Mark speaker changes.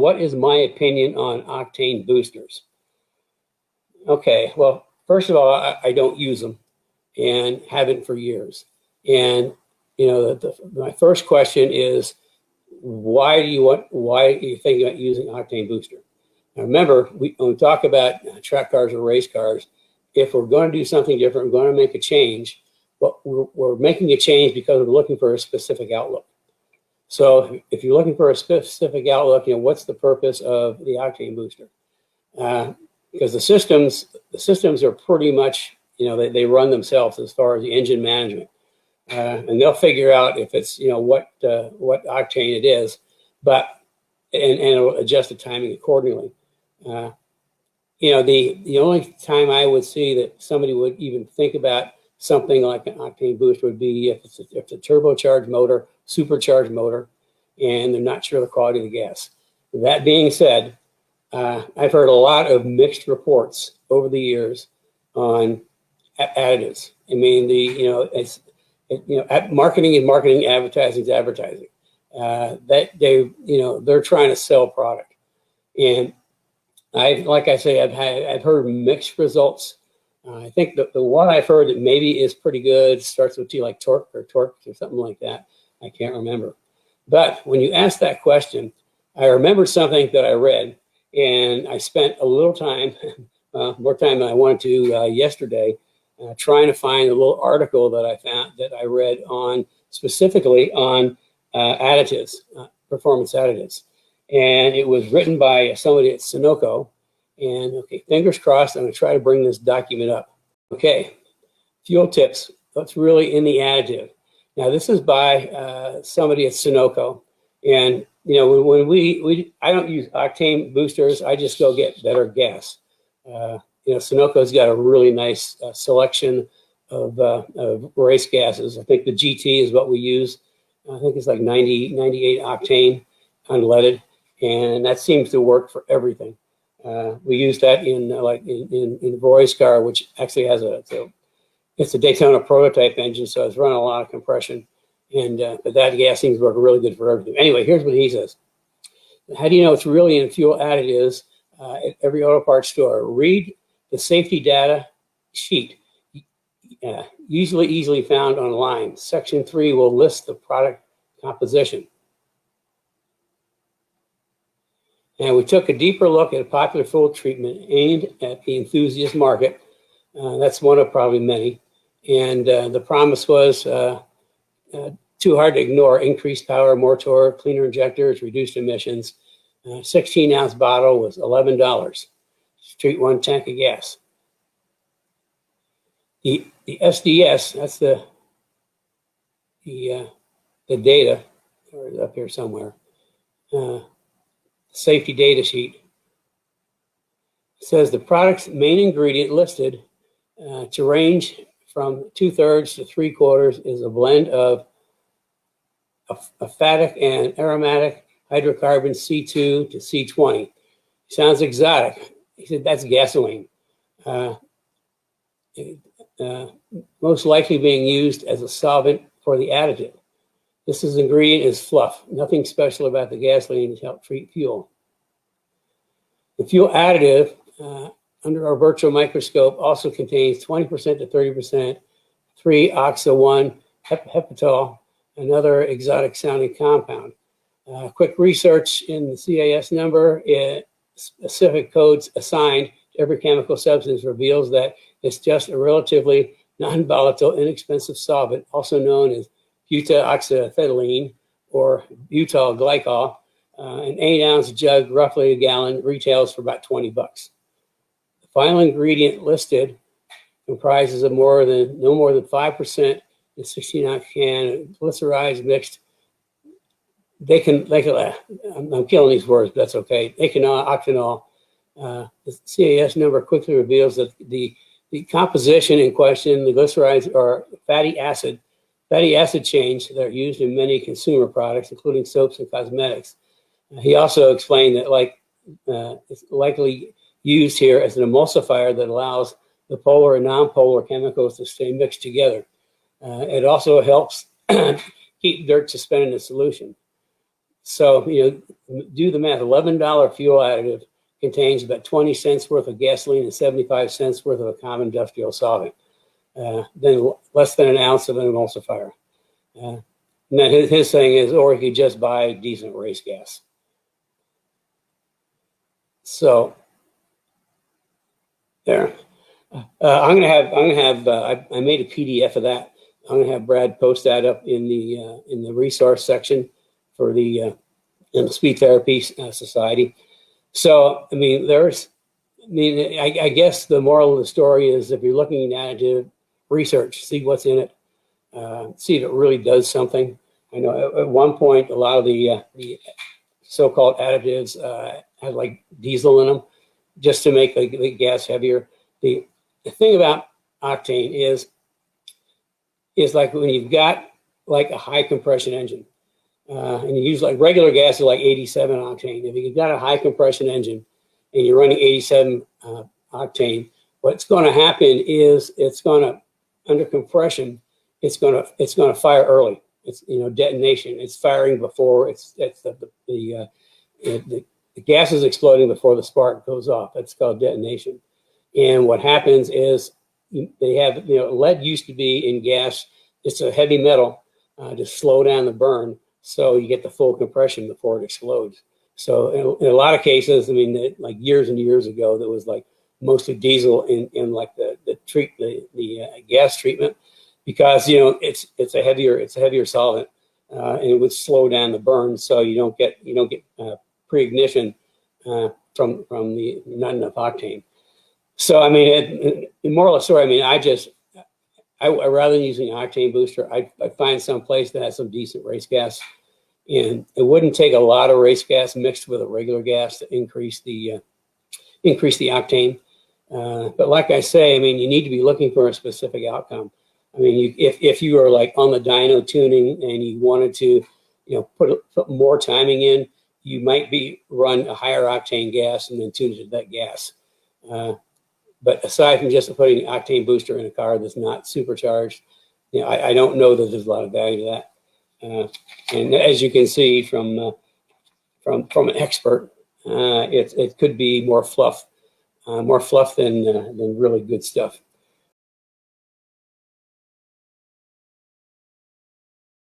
Speaker 1: what is my opinion on octane boosters? Okay, well, first of all, I don't use them and haven't for years. And you know, my first question is, why are you thinking about using octane booster? Now remember, when we talk about track cars or race cars, if we're going to do something different, we're going to make a change, but we're making a change because we're looking for a specific outlook. So if you're looking for a specific outlook, you know, what's the purpose of the octane booster? Because the systems are pretty much, you know, they run themselves as far as the engine management. And they'll figure out if it's, you know, what octane it is, and it'll adjust the timing accordingly. You know, the only time I would see that somebody would even think about something like an octane booster would be if it's a turbocharged motor, supercharged motor, and they're not sure the quality of the gas. That being said, I've heard a lot of mixed reports over the years on additives. I mean, marketing is marketing, advertising is advertising. They're trying to sell product, and like I say, I've heard mixed results. I think the one I've heard that maybe is pretty good starts with T, like Torque or something like that. I can't remember. But when you ask that question, I remembered something that I read, and I spent a little time, more time than I wanted to yesterday, trying to find a little article that I read on specifically on additives, performance additives. And it was written by somebody at Sunoco. And okay, fingers crossed, I'm going to try to bring this document up. Okay, fuel tips, what's really in the additive. Now this is by somebody at Sunoco. And you know, when I don't use octane boosters, I just go get better gas. You know, Sunoco's got a really nice selection of race gases. I think the GT is what we use. I think it's like 98 octane unleaded, and that seems to work for everything. We use that in Roy's car, which actually has it's a Daytona prototype engine, so it's running a lot of compression, and but that gas seems to work really good for everything. Anyway, here's what he says. How do you know it's really in fuel additives at every auto parts store? Read the safety data sheet, easily found online. Section 3 will list the product composition. And we took a deeper look at a popular fuel treatment aimed at the enthusiast market. That's one of probably many. And the promise was too hard to ignore: increased power, more torque, cleaner injectors, reduced emissions. 16-ounce bottle was $11. Treat 1 tank of gas. The SDS, that's the data, or it's up here somewhere. Safety data sheet says the product's main ingredient listed to range from 2/3 to 3/4 is a blend of aphatic and aromatic hydrocarbons C2 to C20. Sounds exotic. He said that's gasoline. Most likely being used as a solvent for the additive. This ingredient is fluff. Nothing special about the gasoline to help treat fuel. The fuel additive under our virtual microscope also contains 20% to 30% 3-oxo-1-hepatol, another exotic sounding compound. Quick research in the CAS number, specific codes assigned to every chemical substance reveals that it's just a relatively non-volatile, inexpensive solvent, also known as butaoxyethylene or butyl glycol. An 8-ounce jug, roughly a gallon, retails for about $20. The final ingredient listed comprises of no more than 5% in a 16-ounce can, glycerized mixed. I'm killing these words, but that's okay. Octanol. The CAS number quickly reveals that the composition in question, the glycerides, are fatty acid chains that are used in many consumer products, including soaps and cosmetics. He also explained that it's likely used here as an emulsifier that allows the polar and non-polar chemicals to stay mixed together. It also helps keep dirt suspended in solution. So, you know, do the math. $11 fuel additive contains about 20 cents worth of gasoline and 75 cents worth of a common industrial solvent. Then less than an ounce of an emulsifier. And then his thing is, or you could just buy decent race gas. So there. I made a PDF of that. I'm gonna have Brad post that up in the resource section for the Speed Therapy Society. So I mean, I guess the moral of the story is, if you're looking at additive, research, see what's in it, see if it really does something. I know at one point a lot of the so-called additives had like diesel in them, just to make the gas heavier. The thing about octane is like when you've got like a high compression engine, and you use like regular gas is like 87 octane. If you've got a high compression engine and you're running 87 octane, what's going to happen is it's going to, under compression, it's going to fire early. It's, you know, detonation. It's firing before the gas is exploding before the spark goes off. That's called detonation. And what happens is they have, you know, lead used to be in gas. It's a heavy metal to slow down the burn, so you get the full compression before it explodes. So in a lot of cases, I mean, like years and years ago, there was like mostly diesel in like the gas treatment, because, you know, it's a heavier solvent, and it would slow down the burn, so you don't get pre-ignition from the not enough octane. So I mean, the moral of the story, I mean, I rather than using an octane booster, I find some place that has some decent race gas, and it wouldn't take a lot of race gas mixed with a regular gas to increase the octane. But like I say, I mean, you need to be looking for a specific outcome. I mean, if you are like on the dyno tuning and you wanted to, you know, put more timing in, you might run a higher octane gas and then tune it to that gas. But aside from just putting an octane booster in a car that's not supercharged, you know, I don't know that there's a lot of value to that. And as you can see from an expert, it could be more fluff than really good stuff.